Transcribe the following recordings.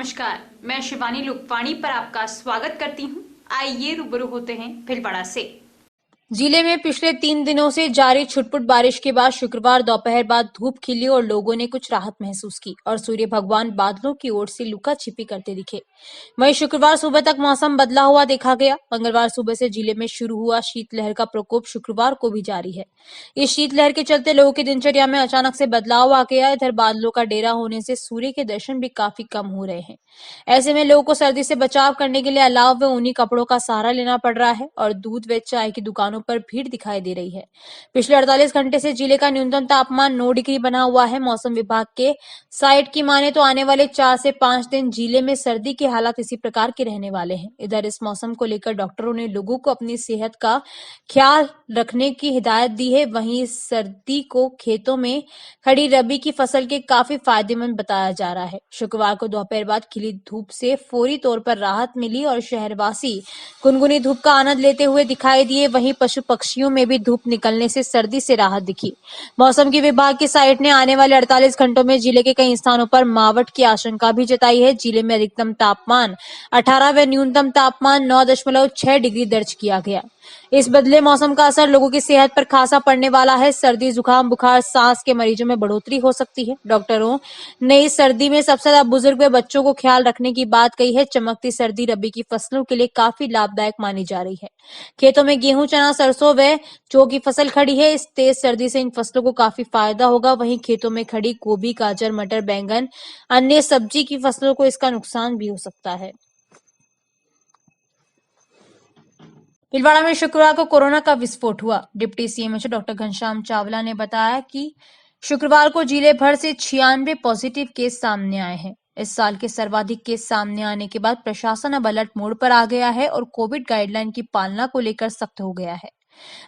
नमस्कार, मैं शिवानी लुकवाणी पर आपका स्वागत करती हूं। आइए रूबरू होते हैं भीलवाड़ा से। जिले में पिछले 3 दिनों से जारी छुटपुट बारिश के बाद शुक्रवार दोपहर बाद धूप खिली और लोगों ने कुछ राहत महसूस की और सूर्य भगवान बादलों की ओर से लुका छिपी करते दिखे। वहीं शुक्रवार सुबह तक मौसम बदला हुआ देखा गया। मंगलवार सुबह से जिले में शुरू हुआ शीतलहर का प्रकोप शुक्रवार को भी जारी है। इस शीतलहर के चलते लोगों की दिनचर्या में अचानक से बदलाव आ गया। इधर बादलों का डेरा होने से सूर्य के दर्शन भी काफी कम हो रहे हैं। ऐसे में लोगों को सर्दी से बचाव करने के लिए अलाव व ऊनी कपड़ों का सहारा लेना पड़ रहा है और दूध व चाय की दुकानों पर भीड़ दिखाई दे रही है। पिछले 48 घंटे से जिले का न्यूनतम तापमान 9 डिग्री बना हुआ है। मौसम विभाग के साइट की माने तो आने वाले 4 से 5 दिन जिले में सर्दी के हालात इसी प्रकार के रहने वाले हैं। इधर इस मौसम को लेकर डॉक्टरों ने लोगों को अपनी सेहत का ख्याल रखने की हिदायत दी है। वहीं सर्दी को खेतों में खड़ी रबी की फसल के काफी फायदेमंद बताया जा रहा है। शुक्रवार को दोपहर बाद खिली धूप से फौरी तौर पर राहत मिली और शहरवासी गुनगुनी धूप का आनंद लेते हुए दिखाई दिए। वहीं पशु पक्षियों में भी धूप निकलने से सर्दी से राहत दिखी। मौसम की विभाग की साइट ने आने वाले 48 घंटों में जिले के कई स्थानों पर मावठ की आशंका भी जताई है। जिले में अधिकतम तापमान 18 व न्यूनतम तापमान 9.6 डिग्री दर्ज किया गया। इस बदले मौसम का असर लोगों की सेहत पर खासा पड़ने वाला है। सर्दी, जुकाम, बुखार, सांस के मरीजों में बढ़ोतरी हो सकती है। डॉक्टरों ने इस सर्दी में सबसे ज्यादा बुजुर्ग व बच्चों को ख्याल रखने की बात कही है। चमकती सर्दी रबी की फसलों के लिए काफी लाभदायक मानी जा रही है। खेतों में गेहूं, चना, सरसों व जौ की फसल खड़ी है। इस तेज सर्दी से इन फसलों को काफी फायदा होगा। वहीं खेतों में खड़ी गोभी, गाजर, मटर, बैंगन, अन्य सब्जी की फसलों को इसका नुकसान भी हो सकता है। भीलवाड़ा में शुक्रवार को कोरोना का विस्फोट हुआ। Deputy CMHO doctor Ghanshyam Chawla ने बताया कि शुक्रवार को जिले भर से 96 पॉजिटिव केस सामने आए हैं। इस साल के सर्वाधिक केस सामने आने के बाद प्रशासन अब अलर्ट मोड पर आ गया है और कोविड गाइडलाइन की पालना को लेकर सख्त हो गया है।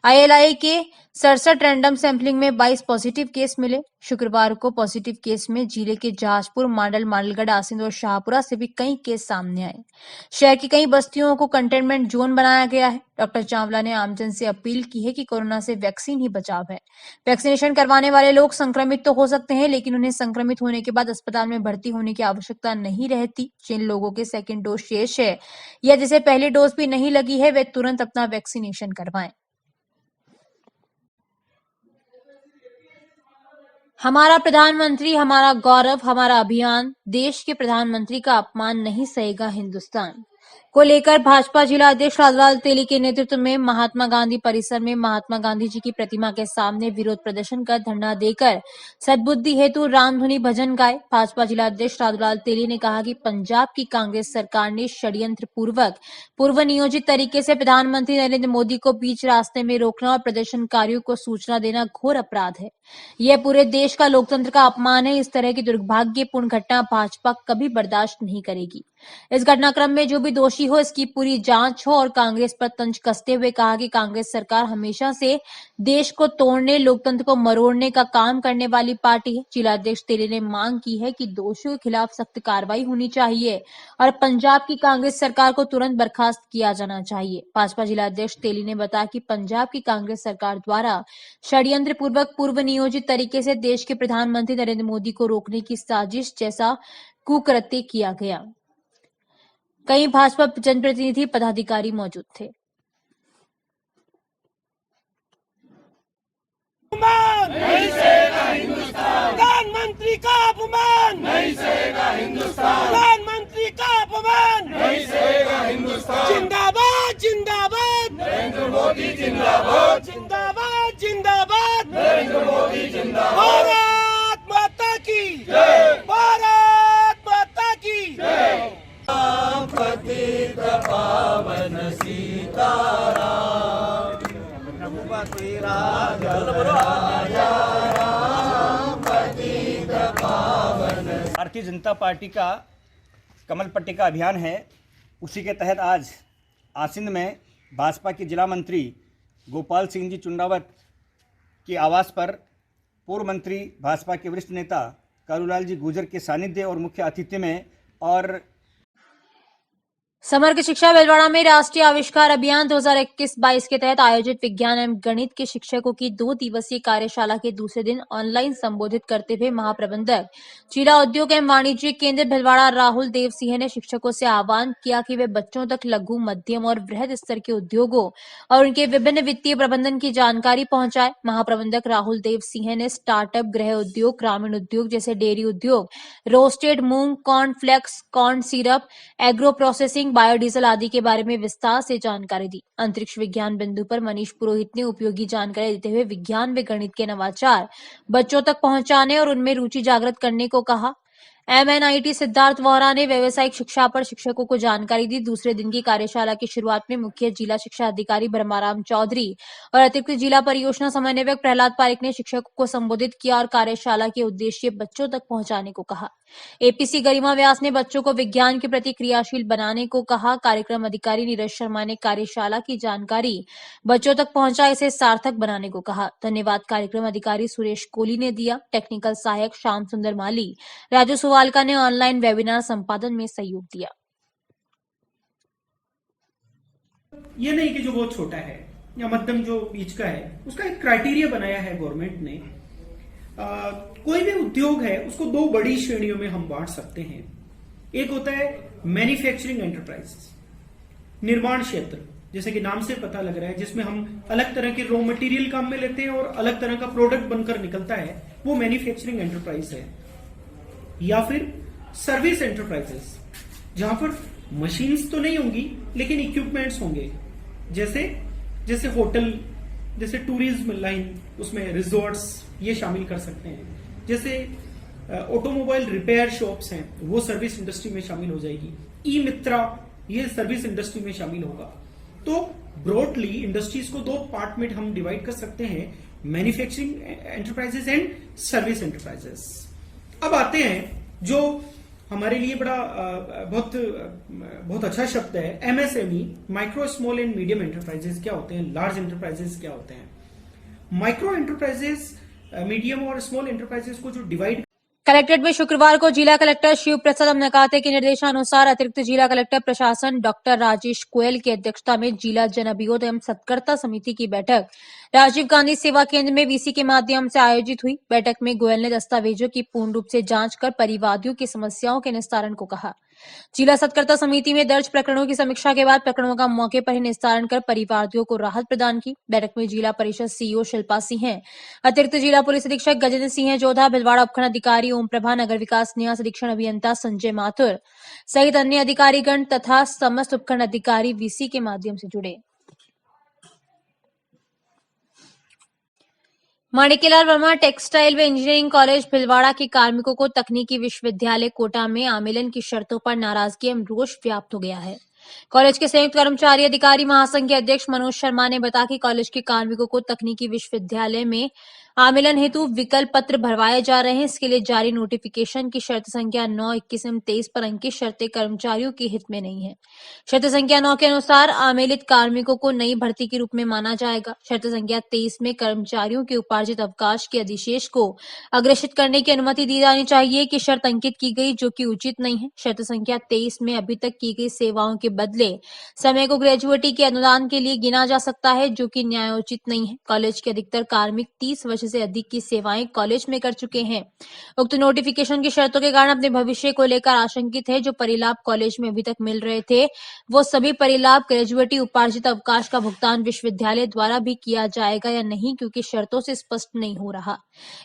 आईएलआई के 67 रैंडम सैंपलिंग में 22 पॉजिटिव केस मिले। शुक्रवार को पॉजिटिव केस में जिले के जहाजपुर, मांडल, मांडलगढ़, आसिंद और शाहपुरा से भी कई केस सामने आए। शहर की कई बस्तियों को कंटेनमेंट जोन बनाया गया है। डॉक्टर चावला ने आमजन से अपील की है कि कोरोना से वैक्सीन ही बचाव है। वैक्सीनेशन करवाने वाले लोग संक्रमित तो हो सकते हैं, लेकिन उन्हें संक्रमित होने के बाद अस्पताल में भर्ती होने की आवश्यकता नहीं रहती। जिन लोगों के सेकेंड डोज शेष है या जिसे पहली डोज भी नहीं लगी है, वे तुरंत अपना वैक्सीनेशन करवाएं। हमारा प्रधानमंत्री, हमारा गौरव, हमारा अभियान। देश के प्रधानमंत्री का अपमान नहीं सहेगा हिंदुस्तान को लेकर भाजपा जिला अध्यक्ष लाललाल तेली के नेतृत्व में महात्मा गांधी परिसर में महात्मा गांधी जी की प्रतिमा के सामने विरोध प्रदर्शन कर धरना देकर सद्बुद्धि हेतु रामधुनी भजन गाए। भाजपा जिला अध्यक्ष लाललाल तेली ने कहा कि पंजाब की कांग्रेस सरकार ने षड्यंत्र पूर्वक पूर्व नियोजित तरीके से प्रधानमंत्री नरेंद्र मोदी को बीच रास्ते में रोकना और प्रदर्शनकारियों को सूचना देना घोर अपराध है। यह पूरे देश का लोकतंत्र का अपमान है। इस तरह की दुर्भाग्यपूर्ण घटना भाजपा कभी बर्दाश्त नहीं करेगी। इस घटनाक्रम में जो भी दोषी हो, इसकी पूरी जांच हो और कांग्रेस पर तंज कसते हुए कहा कि कांग्रेस सरकार हमेशा से देश को तोड़ने, लोकतंत्र को मरोड़ने का काम करने वाली पार्टी है। जिलाध्यक्ष तेली ने मांग की है कि दोषियों के खिलाफ सख्त कार्रवाई होनी चाहिए और पंजाब की कांग्रेस सरकार को तुरंत बर्खास्त किया जाना चाहिए। भाजपा जिलाध्यक्ष तेली ने बताया कि पंजाब की कांग्रेस सरकार द्वारा षड्यंत्र पूर्वक पूर्व नियोजित तरीके से देश के प्रधानमंत्री नरेंद्र मोदी को रोकने की साजिश जैसा कुकृत्य किया गया। कई भाजपा जनप्रतिनिधि, पदाधिकारी मौजूद थे। नहीं सहेगा हिंदुस्तान। प्रधानमंत्री का अपमान नहीं सहेगा हिंदुस्तान। प्रधानमंत्री का अपमान नहीं सहेगा हिंदुस्तान। जिंदाबाद जिंदाबाद नरेंद्र मोदी जिंदाबाद। जिंदाबाद जिंदाबाद नरेंद्र मोदी जिंदाबाद। भारत माता की जय। भारत माता की जय। पतित पावन सीताराम। भारतीय जनता पार्टी का कमल पट्टिका अभियान है। उसी के तहत आज आसिंद में भाजपा के जिला मंत्री गोपाल सिंह जी चुंडावत के आवास पर पूर्व मंत्री भाजपा के वरिष्ठ नेता कालूलाल जी गुर्जर के सानिध्य और मुख्य अतिथि में और समग्र शिक्षा भीलवाड़ा में राष्ट्रीय आविष्कार अभियान 2021-22 के तहत आयोजित विज्ञान एवं गणित के शिक्षकों की 2 दिवसीय कार्यशाला के दूसरे दिन ऑनलाइन संबोधित करते हुए महाप्रबंधक जिला उद्योग एवं वाणिज्य केंद्र भीलवाड़ा राहुल देव सिंह ने शिक्षकों से आह्वान किया कि वे बच्चों तक लघु, मध्यम और वृहद स्तर के उद्योगों और उनके विभिन्न वित्तीय प्रबंधन की जानकारी पहुंचाए। महाप्रबंधक राहुल देव सिंह ने स्टार्टअप, गृह उद्योग, ग्रामीण उद्योग जैसे डेयरी उद्योग, रोस्टेड मूंग, corn flakes, corn syrup, agro processing, biodiesel आदि के बारे में विस्तार से जानकारी दी। अंतरिक्ष विज्ञान बिंदु पर मनीष पुरोहित ने उपयोगी जानकारी देते हुए विज्ञान व गणित के नवाचार बच्चों तक पहुंचाने और उनमें रुचि जागृत करने को कहा। MNIT सिद्धार्थ वोहरा ने व्यावसायिक शिक्षा पर शिक्षकों को जानकारी दी। दूसरे दिन की कार्यशाला की शुरुआत में मुख्य जिला शिक्षा अधिकारी ब्रह्माराम चौधरी और अतिरिक्त जिला परियोजना समन्वयक प्रहलाद पारिक ने शिक्षकों को संबोधित किया और कार्यशाला के उद्देश्य बच्चों तक पहुंचाने को कहा। APC गरिमा व्यास ने बच्चों को विज्ञान के प्रति क्रियाशील बनाने को कहा। कार्यक्रम अधिकारी नीरज शर्मा ने कार्यशाला की जानकारी बच्चों तक पहुंचा, इसे सार्थक बनाने को कहा। धन्यवाद कार्यक्रम अधिकारी सुरेश कोहली ने दिया। टेक्निकल सहायक श्याम सुंदर माली, राजू सुवालका ने ऑनलाइन वेबिनार संपादन में सहयोग दिया। ये नहीं कि जो बहुत छोटा है या मध्यम जो बीच का है, उसका एक क्राइटेरिया बनाया है गवर्नमेंट ने। कोई भी उद्योग है उसको 2 बड़ी श्रेणियों में हम बांट सकते हैं। एक होता है मैन्युफैक्चरिंग एंटरप्राइज, निर्माण क्षेत्र, जैसे कि नाम से पता लग रहा है, जिसमें हम अलग तरह के रॉ मटेरियल काम में लेते हैं और अलग तरह का प्रोडक्ट बनकर निकलता है, वो मैन्युफैक्चरिंग एंटरप्राइज है। या फिर सर्विस एंटरप्राइजेस, जहां पर मशीन्स तो नहीं होंगी लेकिन इक्विपमेंट्स होंगे, जैसे होटल, जैसे टूरिज्म लाइन, उसमें रिजॉर्ट्स ये शामिल कर सकते हैं। जैसे ऑटोमोबाइल रिपेयर शॉप्स हैं, वो सर्विस इंडस्ट्री में शामिल हो जाएगी। ई मित्रा ये सर्विस इंडस्ट्री में शामिल होगा। तो ब्रॉडली इंडस्ट्रीज को 2 पार्ट में हम डिवाइड कर सकते हैं, manufacturing enterprises and service enterprises. अब आते हैं जो हमारे लिए बड़ा बहुत अच्छा शब्द है, MSME, micro small and medium enterprises क्या होते हैं, लार्ज एंटरप्राइजेस क्या होते हैं। माइक्रो एंटरप्राइजेस, मीडियम और स्मॉल एंटरप्राइजेस को जो डिवाइड कलेक्ट्रेट में शुक्रवार को जिला कलेक्टर शिव प्रसाद अमनकाते के निर्देशानुसार अतिरिक्त जिला कलेक्टर प्रशासन डॉक्टर राजेश गोयल की अध्यक्षता में जिला जन अभियोजन एवं सत्कर्ता समिति की बैठक राजीव गांधी सेवा केंद्र में VC के माध्यम से आयोजित हुई। बैठक में गोयल ने दस्तावेजों की पूर्ण रूप से जांच कर परिवादियों की समस्याओं के निस्तारण को कहा। जिला सत्कर्ता समिति में दर्ज प्रकरणों की समीक्षा के बाद प्रकरणों का मौके पर ही निस्तारण कर परिवादियों को राहत प्रदान की। बैठक में जिला परिषद CEO शिल्पा सिंह, अतिरिक्त जिला पुलिस अधीक्षक गजेंद्र सिंह जोधा, भिलवाड़ा उपखंड अधिकारी ओम प्रभा, नगर विकास न्यास अधीक्षण अभियंता संजय माथुर सहित अन्य अधिकारीगण तथा समस्त उपखंड अधिकारी VC के माध्यम से जुड़े। माणिक्यलाल वर्मा टेक्सटाइल व इंजीनियरिंग कॉलेज भिलवाड़ा के कार्मिकों को तकनीकी विश्वविद्यालय कोटा में आमेलन की शर्तों पर नाराजगी एवं रोष व्याप्त हो गया है। कॉलेज के संयुक्त कर्मचारी अधिकारी महासंघ के अध्यक्ष मनोज शर्मा ने बताया कि कॉलेज के कार्मिकों को तकनीकी विश्वविद्यालय में आमेलन हेतु विकल्प पत्र भरवाए जा रहे हैं। इसके लिए जारी नोटिफिकेशन की शर्त संख्या 9, 21 एवं 23 पर अंकित शर्तें कर्मचारियों के हित में नहीं है। शर्त संख्या 9 के अनुसार आमेलित कार्मिकों को नई भर्ती के रूप में माना जाएगा। शर्त संख्या 23 में कर्मचारियों के उपार्जित अवकाश के अधिशेष को अग्रेषित करने की अनुमति दी जानी चाहिए कि शर्त अंकित की गई, जो कि उचित नहीं है। शर्त संख्या 23 में अभी तक की गई सेवाओं के बदले समय को ग्रेजुएटी के अनुदान के लिए गिना जा सकता है, जो कि न्यायोचित नहीं है। कॉलेज के अधिकतर कार्मिक 30 वर्ष से अधिक की सेवाएं कॉलेज में कर चुके हैं। उक्त नोटिफिकेशन की शर्तों के कारण अपने भविष्य को लेकर आशंकित है। जो परिलाभ कॉलेज में अभी तक मिल रहे थे, वो सभी परिलाभ ग्रेजुएटी उपार्जित अवकाश का भुगतान विश्वविद्यालय द्वारा भी किया जाएगा या नहीं, क्योंकि शर्तों से स्पष्ट नहीं हो रहा।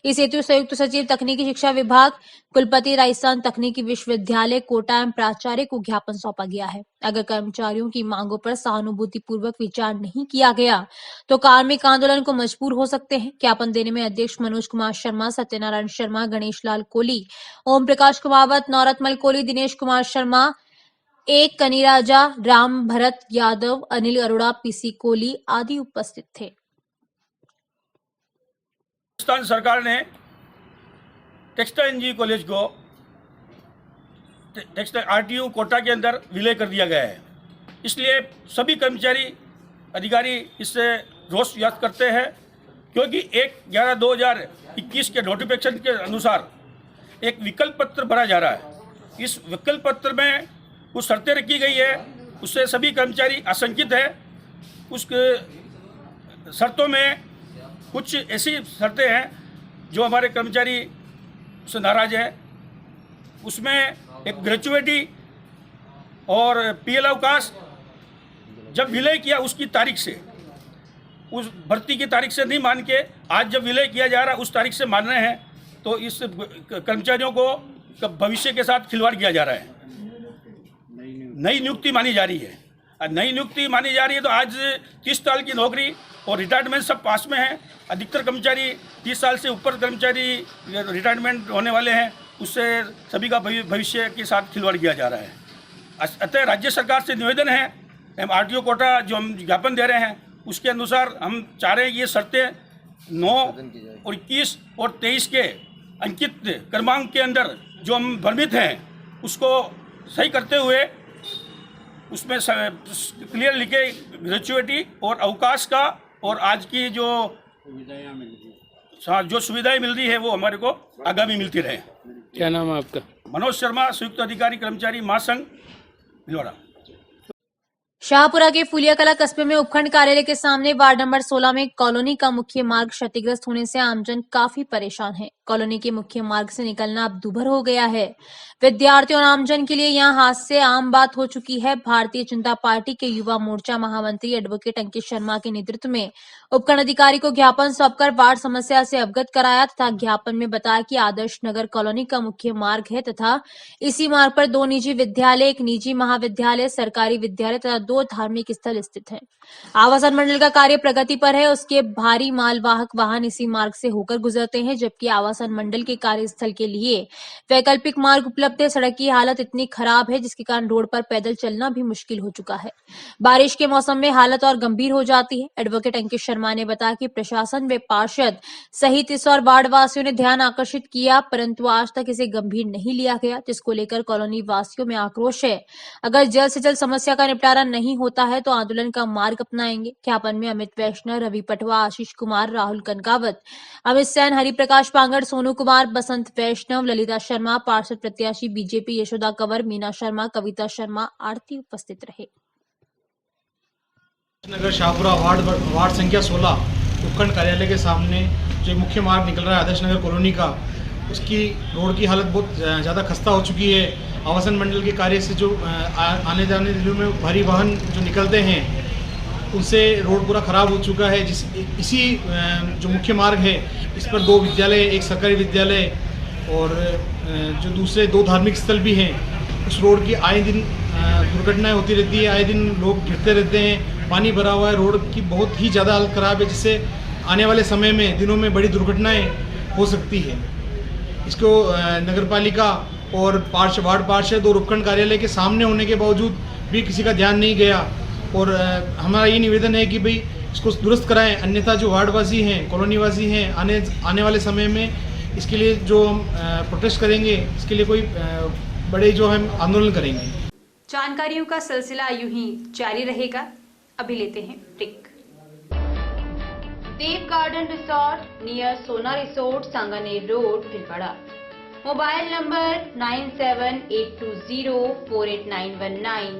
इस हेतु संयुक्त सचिव तकनीकी शिक्षा विभाग, कुलपति राजस्थान तकनीकी विश्वविद्यालय कोटा एवं प्राचार्य को ज्ञापन सौंपा गया है। अगर कर्मचारियों की मांगों पर सहानुभूति पूर्वक विचार नहीं किया गया तो कार्मिक आंदोलन को मजबूर हो सकते हैं। ज्ञापन देने में अध्यक्ष मनोज कुमार शर्मा, सत्यनारायण शर्मा, गणेश लाल कोहली, ओम प्रकाश कुमावत, नौरतमल कोहली, दिनेश कुमार शर्मा, एक कनीराजा, राम भरत यादव, अनिल अरोड़ा, PC कोहली आदि उपस्थित थे। राजस्थान सरकार ने टेक्सटाइल इंजीनियरिंग कॉलेज को टेक्सटाइल RTU कोटा के अंदर विलय कर दिया गया है। इसलिए सभी कर्मचारी अधिकारी इससे रोष व्यक्त करते हैं, क्योंकि 1/11/2021 के नोटिफिकेशन के अनुसार एक विकल्प पत्र भरा जा रहा है। इस विकल्प पत्र में कुछ शर्तें रखी गई है उससे सभी कर्मचारी आशंकित है। उस शर्तों में कुछ ऐसी शर्तें हैं जो हमारे कर्मचारी उससे नाराज है। उसमें एक ग्रेचुइटी और पीएल अवकाश जब विलय किया उसकी तारीख से, उस भर्ती की तारीख से नहीं मान के आज जब विलय किया जा रहा है उस तारीख से मान रहे हैं, तो इस कर्मचारियों को भविष्य के साथ खिलवाड़ किया जा रहा है। नई नियुक्ति मानी जा रही है। नई नियुक्ति मानी जा रही है तो आज 30 साल की नौकरी और रिटायरमेंट सब पास में है। अधिकतर कर्मचारी 30 साल से ऊपर कर्मचारी रिटायरमेंट होने वाले हैं, उससे सभी का भविष्य के साथ खिलवाड़ किया जा रहा है। अतः राज्य सरकार से निवेदन है, हम आरटीओ कोटा जो हम ज्ञापन दे रहे हैं उसके अनुसार हम चाह रहे हैं ये शर्तें 9 और 21 और 23 के अंकित क्रमांक के अंदर जो हम भ्रमित हैं उसको सही करते हुए उसमें क्लियर लिखे ग्रेचुइटी और अवकाश का और आज की जो सुविधाएं मिल रही है वो हमारे को आगामी मिलती रहे। क्या नाम है आपका? मनोज शर्मा, संयुक्त अधिकारी कर्मचारी महासंघ भिलवाड़ा। शाहपुरा के फुलिया कला कस्बे में उपखंड कार्यालय के सामने वार्ड नंबर 16 में कॉलोनी का मुख्य मार्ग क्षतिग्रस्त होने से आमजन काफी परेशान है। कॉलोनी के मुख्य मार्ग से निकलना अब दूभर हो गया है। विद्यार्थियों और आमजन के लिए यहां हादसे आम बात हो चुकी है। भारतीय जनता पार्टी के युवा मोर्चा महामंत्री एडवोकेट अंकित शर्मा के नेतृत्व में उपखंड अधिकारी को ज्ञापन सौंपकर वार्ड समस्या से अवगत कराया तथा ज्ञापन में बताया कि आदर्श नगर कॉलोनी का मुख्य मार्ग है तथा इसी मार्ग पर 2 निजी विद्यालय, एक निजी महाविद्यालय, सरकारी विद्यालय तथा 2 धार्मिक स्थल स्थित हैं। आवासन मंडल का कार्य प्रगति पर है, उसके भारी मालवाहक वाहन इसी मार्ग से होकर गुजरते हैं, जबकि आवासन मंडल के कार्यस्थल के लिए वैकल्पिक मार्ग उपलब्ध है। सड़क की हालत इतनी खराब है जिसके कारण रोड पर पैदल चलना भी मुश्किल हो चुका है। बारिश के मौसम में हालत और गंभीर हो जाती है। एडवोकेट अंकित शर्मा ने बताया कि प्रशासन व पार्षद सहित इस और वार्ड वासियों ने ध्यान आकर्षित किया, परंतु आज तक इसे गंभीर नहीं लिया गया, जिसको लेकर कॉलोनी वासियों में आक्रोश है। अगर जल्द से जल्द समस्या का निपटारा नहीं होता है तो आंदोलन का मार्ग अपनाएंगे। ज्ञापन में अमित वैष्णव, रवि पटवा, आशीष कुमार, राहुल कनकावत, अमित सैन, हरिप्रकाश पांगड़, सोनू कुमार, बसंत वैष्णव, ललिता शर्मा, पार्षद प्रत्याशी बीजेपी यशोदा कंवर, मीना शर्मा, कविता शर्मा आरती उपस्थित रहे। नगर शाहपुरा वार्ड संख्या 16 उपखंड कार्यालय के सामने जो मुख्य मार्ग निकल रहा है आदर्श नगर कॉलोनी का, उसकी रोड की हालत बहुत ज़्यादा खस्ता हो चुकी है। आवासन मंडल के कार्य से जो आने जाने दिनों में भारी वाहन जो निकलते हैं उनसे रोड पूरा ख़राब हो चुका है। इसी जो मुख्य मार्ग है इस पर 2 विद्यालय, एक सरकारी विद्यालय और जो दूसरे 2 धार्मिक स्थल भी हैं। उस रोड की आए दिन दुर्घटनाएं होती रहती है, आए दिन लोग गिरते रहते हैं, पानी भरा हुआ है, रोड की बहुत ही ज़्यादा हालत ख़राब है, जिससे आने वाले समय में दिनों में बड़ी दुर्घटनाएं हो सकती है। इसको नगरपालिका और वार्ड पार्षद और उपखंड कार्यालय के सामने होने के बावजूद भी किसी का ध्यान नहीं गया और हमारा ये निवेदन है कि भाई इसको दुरुस्त कराएं, अन्यथा जो वार्डवासी हैं, कॉलोनीवासी हैं, आने वाले समय में इसके लिए जो हम प्रोटेस्ट करेंगे, इसके लिए कोई बड़े जो हम आंदोलन करेंगे। जानकारियों का सिलसिला यूं ही जारी रहेगा। अभी लेते हैं ब्रेक। देव गार्डन रिसोर्ट नियर सोना resort, Sanganer road, Bhilwara. Mobile number 9782048919,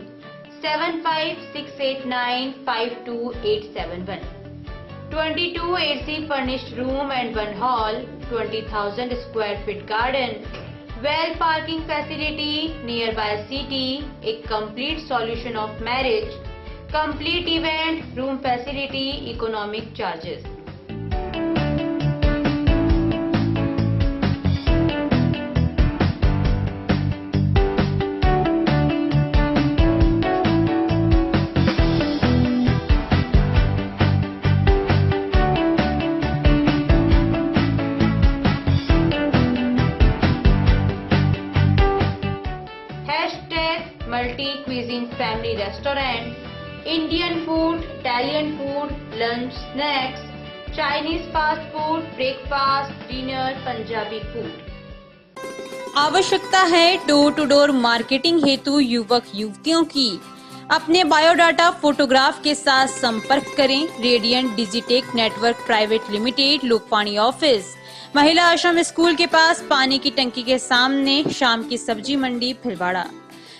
7568952871, 22 AC furnished room and 1 hall, 20,000 square feet garden, well parking facility nearby city, a complete solution of marriage, complete event, room facility, economic charges. Multi cuisine family restaurant, Indian food, Italian food, lunch, snacks, Chinese fast food, breakfast, dinner, Punjabi food. आवश्यकता है door to door marketing हेतु युवक युवतियों की। अपने biodata photograph के साथ संपर्क करें। Radiant digitech network private limited, Lokpani office, महिला आश्रम स्कूल के पास, पानी की टंकी के सामने, शाम की सब्जी मंडी, भिलवाड़ा।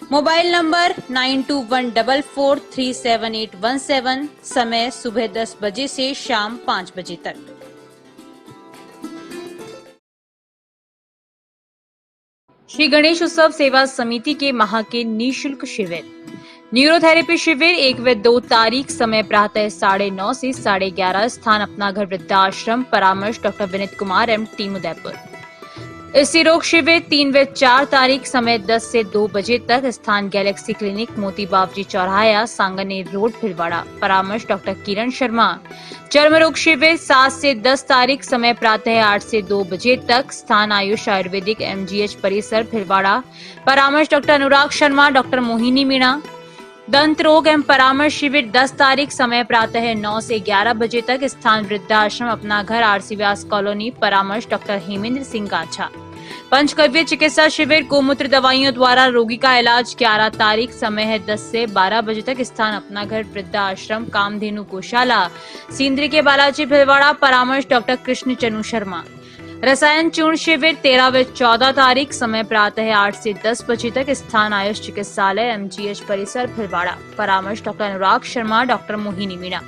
मोबाइल नंबर 9214437817, समय सुबह 10 बजे से शाम 5 बजे तक। श्री गणेश उत्सव सेवा समिति के माह के निःशुल्क शिविर। न्यूरोथेरेपी शिविर 1 व 2 तारीख, समय प्रातः 9:30 से 11:30, स्थान अपना घर वृद्धाश्रम, परामर्श doctor Vineet Kumar M, team Udaipur. स्त्री रोग शिविर 3 व 4 तारीख, समय 10 से 2 बजे तक, स्थान गैलेक्सी क्लिनिक, मोती बावजी चौराहा, सांगनेर रोड, भिलवाड़ा, परामर्श डॉक्टर किरण शर्मा। चर्म रोग शिविर 7 से 10 तारीख, समय प्रातः 8 से 2 बजे तक, स्थान आयुष आयुर्वेदिक MGH परिसर, भिलवाड़ा, परामर्श डॉक्टर अनुराग शर्मा, डॉक्टर मोहिनी मीणा। दंत रोग एवं परामर्श शिविर 10 तारीख, समय प्रातः 9 से 11 बजे तक, स्थान वृद्धाश्रम अपना घर, RC व्यास कॉलोनी, परामर्श डॉक्टर हेमेंद्र सिंह गाछा। पंचकव्य चिकित्सा शिविर गोमूत्र दवाइयों द्वारा रोगी का इलाज 11 तारीख, समय है 10 से 12 बजे तक, स्थान अपना घर वृद्धाश्रम, कामधेनु गौशाला, सींदरी के बालाजी, भिलवाड़ा, परामर्श डॉक्टर कृष्ण चनु शर्मा। रसायन चूर्ण शिविर 13 व 14 तारीख, समय प्रातः 8 से 10 बजे तक, स्थान आयुष चिकित्सालय MGH परिसर, भिलवाड़ा, परामर्श doctor Anurag Sharma, doctor Mohini Meena.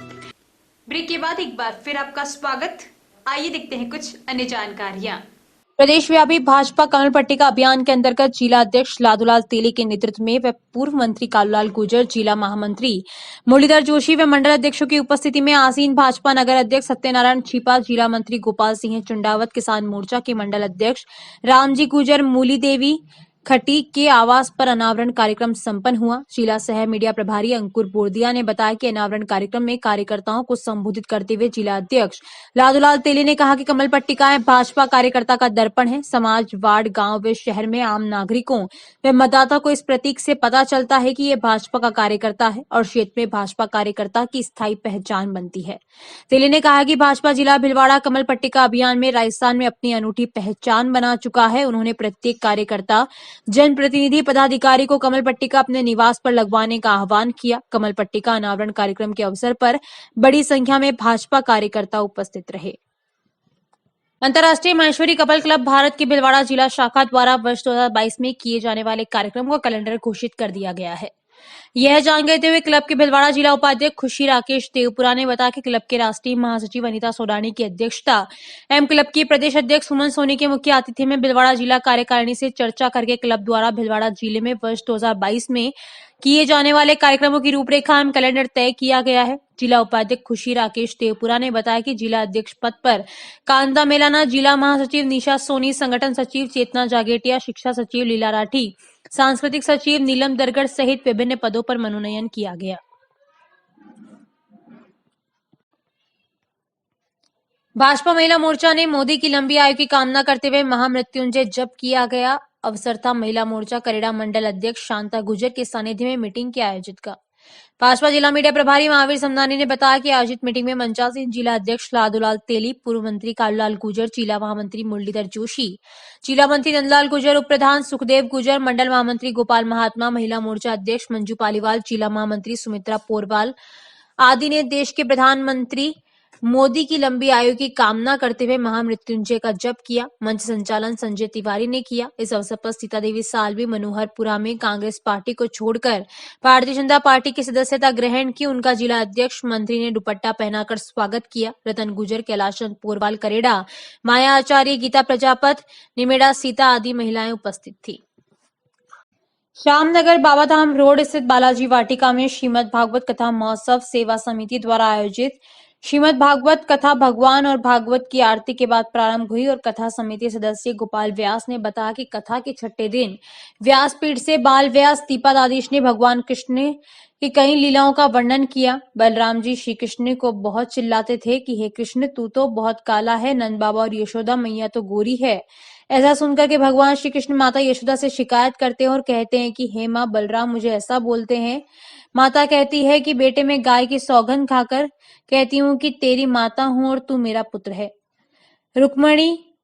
Break के बाद एक बार फिर आपका स्वागत। आइए देखते हैं कुछ अन्य जानकारियां। प्रदेश व्यापी भाजपा कमल पट्टिका अभियान के अंतर्गत जिला अध्यक्ष लादूलाल तेली के नेतृत्व में व पूर्व मंत्री कालूलाल गुर्जर, जिला महामंत्री मुरलीधर जोशी व मंडल अध्यक्षों की उपस्थिति में आसीन भाजपा नगर अध्यक्ष सत्यनारायण छिपा, जिला मंत्री गोपाल सिंह चुंडावत, किसान मोर्चा के मंडल अध्यक्ष रामजी गुर्जर, मूली देवी खटी के आवास पर अनावरण कार्यक्रम संपन्न हुआ। जिला सह मीडिया प्रभारी अंकुर बोरदिया ने बताया कि अनावरण कार्यक्रम में कार्यकर्ताओं को संबोधित करते हुए जिला अध्यक्ष लादूलाल तेली ने कहा कि कमल पट्टिकाएं भाजपा कार्यकर्ता का दर्पण है। समाज, वार्ड, गांव व शहर में आम नागरिकों व मतदाता को इस प्रतीक से पता चलता है कि ये भाजपा का कार्यकर्ता है और क्षेत्र में भाजपा कार्यकर्ता की स्थायी पहचान बनती है। तेली ने कहा कि भाजपा जिला भिलवाड़ा कमल पट्टिका अभियान में राजस्थान में अपनी अनूठी पहचान बना चुका है। उन्होंने प्रत्येक कार्यकर्ता, जनप्रतिनिधि, पदाधिकारी को कमल पट्टिका अपने निवास पर लगवाने का आह्वान किया। कमल पट्टिका अनावरण कार्यक्रम के अवसर पर बड़ी संख्या में भाजपा कार्यकर्ता उपस्थित रहे। अंतर्राष्ट्रीय माहेश्वरी कपल क्लब भारत की भिलवाड़ा जिला शाखा द्वारा वर्ष 2022 में किए जाने वाले कार्यक्रम का कैलेंडर घोषित कर दिया गया है। यह जानकारी देते हुए क्लब के भिलवाड़ा जिला उपाध्यक्ष खुशी राकेश देवपुरा ने बताया कि क्लब के राष्ट्रीय महासचिव अनीता सोडानी की अध्यक्षता एवं क्लब की प्रदेश अध्यक्ष सुमन सोनी के मुख्य आतिथ्य में भिलवाड़ा जिला कार्यकारिणी से चर्चा करके क्लब द्वारा भिलवाड़ा जिले में वर्ष 2022 में किए जाने वाले कार्यक्रमों की रूपरेखा एवं कैलेंडर तय किया गया है। जिला उपाध्यक्ष खुशी राकेश देवपुरा ने बताया कि जिला अध्यक्ष पद पर कांता मेलाना, जिला महासचिव निशा सोनी, संगठन सचिव चेतना जागेटिया, शिक्षा सचिव लीला राठी, सांस्कृतिक सचिव नीलम दरगढ़ सहित विभिन्न पदों पर मनोनयन किया गया। भाजपा महिला मोर्चा ने मोदी की लंबी आयु की कामना करते हुए महामृत्युंजय जप किया गया। अवसर था महिला मोर्चा करेड़ा मंडल अध्यक्ष शांता गुर्जर के सानिध्य में मीटिंग के आयोजित का। भाजपा जिला मीडिया प्रभारी महावीर समदानी ने बताया कि आयोजित मीटिंग में मंचासीन जिला अध्यक्ष लादूलाल तेली, पूर्व मंत्री कालूलाल गुर्जर, जिला महामंत्री मुरलीधर जोशी, जिला मंत्री नंदलाल गुर्जर, उप प्रधान सुखदेव गुर्जर, मंडल महामंत्री गोपाल महात्मा, महिला मोर्चा अध्यक्ष मंजू पालीवाल, जिला महामंत्री सुमित्रा पोरवाल आदि ने देश के प्रधानमंत्री मोदी की लंबी आयु की कामना करते हुए महामृत्युंजय का जप किया। मंच संचालन संजय तिवारी ने किया। इस अवसर पर सीता देवी सालवी मनोहरपुरा में कांग्रेस पार्टी को छोड़कर भारतीय जनता पार्टी की सदस्यता ग्रहण की। उनका जिला अध्यक्ष मंत्री ने दुपट्टा पहनाकर स्वागत किया। रतन गुर्जर, कैलाश चंद पोरवाल करेड़ा, माया आचार्य, गीता प्रजापत, निमेड़ा सीता आदि महिलाएं उपस्थित थी। श्यामनगर बाबाधाम रोड स्थित बालाजी वाटिका में श्रीमद् भागवत कथा महोत्सव सेवा समिति द्वारा आयोजित श्रीमद् भागवत कथा भगवान और भागवत की आरती के बाद प्रारंभ हुई और कथा समिति सदस्य गोपाल व्यास ने बताया कि कथा के छठे दिन व्यासपीठ से बाल व्यास दीपादादीश ने भगवान कृष्ण की कई लीलाओं का वर्णन किया। बलराम जी श्री कृष्ण को बहुत चिल्लाते थे कि हे कृष्ण, तू तो बहुत काला है, नंद बाबा और यशोदा मैया तो गोरी है। ऐसा सुनकर के भगवान श्री कृष्ण माता यशोदा से शिकायत करते हैं और कहते हैं कि हे माँ, बलराम मुझे ऐसा बोलते हैं। माता कहती है कि बेटे, मैं गाय की सौगंध खाकर कहती हूँ कि तेरी माता हूँ और तू मेरा पुत्र है।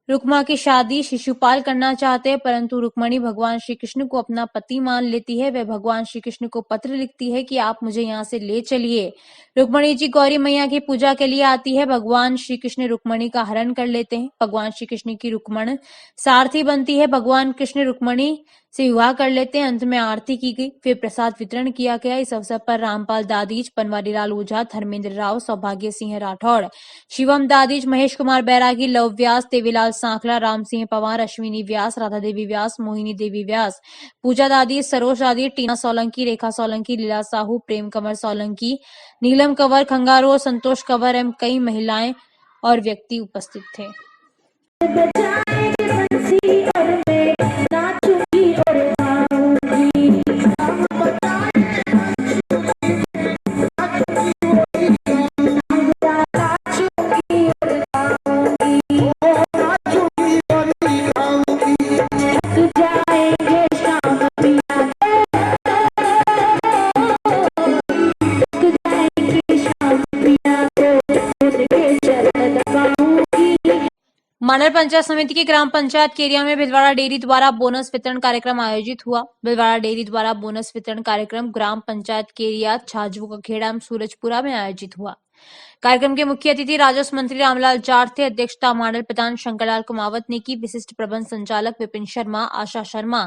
रुक्मा की शादी शिशुपाल करना चाहते हैं, परंतु रुक्मणी भगवान श्री कृष्ण को अपना पति मान लेती है। वह भगवान श्री कृष्ण को पत्र लिखती है कि आप मुझे यहाँ से ले चलिए। रुक्मणी जी गौरी मैया की पूजा के लिए आती है। भगवान श्री कृष्ण रुक्मणी का हरण कर लेते हैं। भगवान श्री कृष्ण की रुक्मण सारथी बनती है। भगवान कृष्ण रुक्मणी से विवाह कर लेते हैं। अंत में आरती की गई, फिर प्रसाद वितरण किया गया। इस अवसर पर रामपाल दादीज, बनवारीलाल ओझा, धर्मेंद्र राव, सौभाग्य सिंह राठौड़, शिवम दादीज, महेश कुमार बैरागी, लव व्यास, देवीलाल सांखला, राम सिंह पवार, अश्विनी व्यास, राधा देवी व्यास, मोहिनी देवी व्यास, पूजा दादीज, सरोज दादीज, टीना सोलंकी, रेखा सोलंकी, लीला साहू, प्रेम कंवर सोलंकी, नीलम कंवर खंगारो, संतोष कंवर एवं कई महिलाएं और व्यक्ति उपस्थित थे। मांडल पंचायत समिति के ग्राम पंचायत केरिया में भिलवाड़ा डेयरी द्वारा बोनस वितरण कार्यक्रम आयोजित हुआ। भिलवाड़ा डेयरी द्वारा बोनस वितरण कार्यक्रम ग्राम पंचायत केरिया, छाजू का खेड़ा एवं सूरजपुरा में आयोजित हुआ। कार्यक्रम के मुख्य अतिथि राजस्व मंत्री रामलाल जाट थे। अध्यक्षता मांडल प्रधान शंकरलाल कुमावत ने की। विशिष्ट प्रबंध संचालक विपिन शर्मा, आशा शर्मा,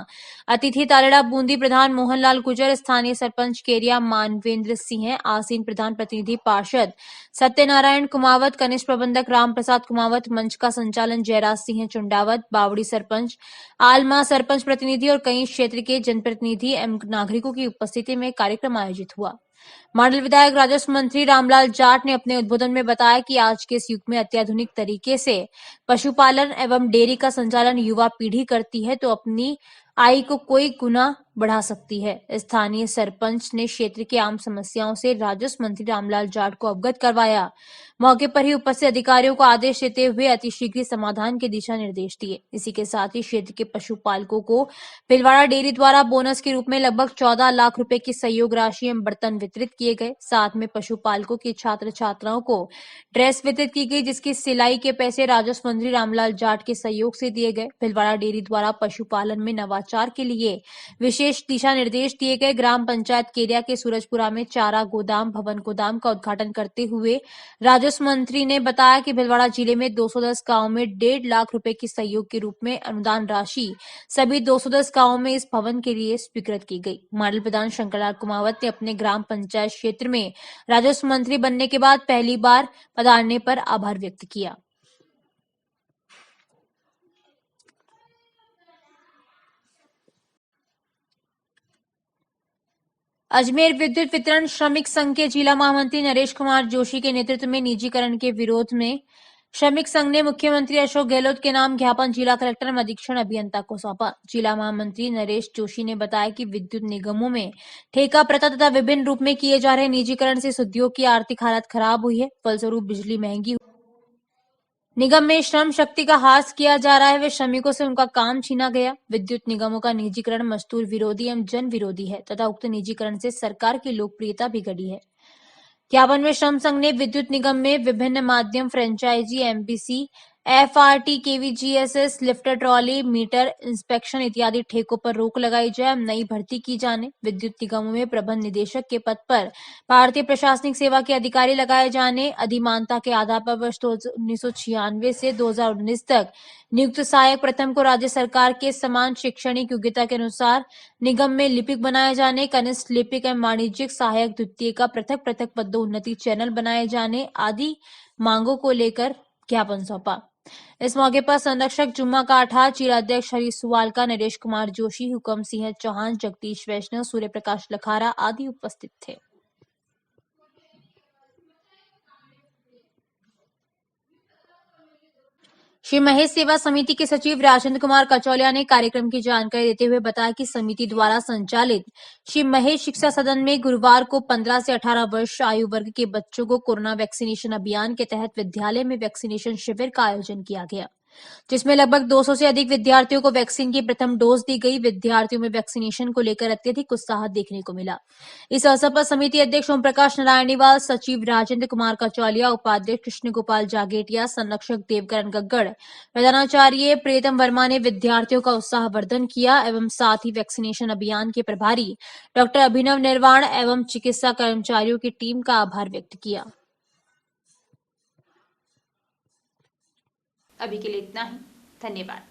अतिथि तालेड़ा बूंदी प्रधान मोहनलाल गुजर, स्थानीय सरपंच केरिया मानवेंद्र सिंह, आसीन प्रधान प्रतिनिधि पार्षद सत्यनारायण कुमावत, कनिष्ठ प्रबंधक राम प्रसाद कुमावत, मंच का संचालन जयराज सिंह चुंडावत, बावड़ी सरपंच आलमा, सरपंच प्रतिनिधि और कई क्षेत्र के जनप्रतिनिधि एवं नागरिकों की उपस्थिति में कार्यक्रम आयोजित हुआ। मांडल विधायक राजस्व मंत्री रामलाल जाट ने अपने उद्बोधन में बताया कि आज के इस युग में अत्याधुनिक तरीके से पशुपालन एवं डेयरी का संचालन युवा पीढ़ी करती है तो अपनी आय को कोई गुना बढ़ा सकती है। स्थानीय सरपंच ने क्षेत्र की आम समस्याओं से राजस्व मंत्री रामलाल जाट को अवगत करवाया। मौके पर ही उपस्थित अधिकारियों को आदेश देते हुए अतिशीघ्र समाधान के दिशा निर्देश दिए। इसी के साथ ही क्षेत्र के पशुपालकों को भिलवाड़ा डेयरी द्वारा बोनस के रूप में लगभग 14 लाख रुपए की सहयोग राशि एवं बर्तन वितरित किए गए। साथ में पशुपालकों के छात्र छात्राओं को ड्रेस वितरित की गई, जिसकी सिलाई के पैसे राजस्व मंत्री रामलाल जाट के सहयोग से दिए गए। भिलवाड़ा डेयरी द्वारा पशुपालन में नवाचार के लिए विशेष दिशा निर्देश दिए गए। ग्राम पंचायत केरिया के सूरजपुरा में चारा गोदाम भवन गोदाम का उद्घाटन करते हुए राजस्व मंत्री ने बताया कि भिलवाड़ा जिले में 210 गांव में 1.5 लाख रुपए की सहयोग के रूप में अनुदान राशि सभी 210 गांवों में इस भवन के लिए स्वीकृत की गई। मंडल प्रधान शंकरलाल कुमावत ने अपने ग्राम पंचायत क्षेत्र में राजस्व मंत्री बनने के बाद पहली बार पधारने पर आभार व्यक्त किया। अजमेर विद्युत वितरण श्रमिक संघ के जिला महामंत्री नरेश कुमार जोशी के नेतृत्व में निजीकरण के विरोध में श्रमिक संघ ने मुख्यमंत्री अशोक गहलोत के नाम ज्ञापन जिला कलेक्टर एवं अधीक्षण अभियंता को सौंपा। जिला महामंत्री नरेश जोशी ने बताया कि विद्युत निगमों में ठेका प्रथा तथा विभिन्न रूप में किए जा रहे निजीकरण से इस उद्योग की आर्थिक हालत खराब हुई है। फलस्वरूप बिजली महंगी, निगम में श्रम शक्ति का ह्रास किया जा रहा है, वे श्रमिकों से उनका काम छीना गया। विद्युत निगमों का निजीकरण मजदूर विरोधी एवं जन विरोधी है तथा उक्त निजीकरण से सरकार की लोकप्रियता भी घटी है। ज्ञापन में श्रम संघ ने विद्युत निगम में विभिन्न माध्यम franchisee, MBC, FRT, KVGSS, lifter trolley, meter inspection इत्यादि ठेकों पर रोक लगाई जाए, नई भर्ती की जाने, विद्युत निगमों में प्रबंध निदेशक के पद पर भारतीय प्रशासनिक सेवा के अधिकारी लगाए जाने, अधिमानता के आधार पर वर्ष 1996 से 2019 तक नियुक्त सहायक प्रथम को राज्य सरकार के समान शैक्षणिक योग्यता के अनुसार निगम में लिपिक बनाए जाने, कनिष्ठ लिपिक एवं वाणिज्यिक सहायक द्वितीय का पृथक पृथक पदोन्नति चैनल बनाए जाने आदि मांगों को लेकर ज्ञापन सौंपा। इस मौके पर संरक्षक जुम्मा काठा, जिलाध्यक्ष हरीश सुवालका, नरेश कुमार जोशी, हुकम सिंह चौहान, जगदीश वैष्णव, सूर्य प्रकाश लखारा आदि उपस्थित थे। श्री महेश सेवा समिति के सचिव राजेंद्र कुमार कचौलिया ने कार्यक्रम की जानकारी देते हुए बताया कि समिति द्वारा संचालित श्री महेश शिक्षा सदन में गुरुवार को 15 से 18 वर्ष आयु वर्ग के बच्चों को कोरोना वैक्सीनेशन अभियान के तहत विद्यालय में वैक्सीनेशन शिविर का आयोजन किया गया, जिसमें लगभग 200 से अधिक विद्यार्थियों को वैक्सीन की प्रथम डोज दी गई। विद्यार्थियों में वैक्सीनेशन को लेकर अत्यधिक उत्साह देखने को मिला। इस अवसर पर समिति अध्यक्ष ओम प्रकाश नारायणीवाल, सचिव राजेंद्र कुमार कचौलिया, उपाध्यक्ष कृष्ण गोपाल जागेटिया, संरक्षक देवकरण गग्गड़, प्रधानाचार्य प्रियतम वर्मा ने विद्यार्थियों का उत्साहवर्धन किया एवं साथ ही वैक्सीनेशन अभियान के प्रभारी डॉक्टर अभिनव निर्वाण एवं चिकित्सा कर्मचारियों की टीम का आभार व्यक्त किया। अभी के लिए इतना ही। धन्यवाद।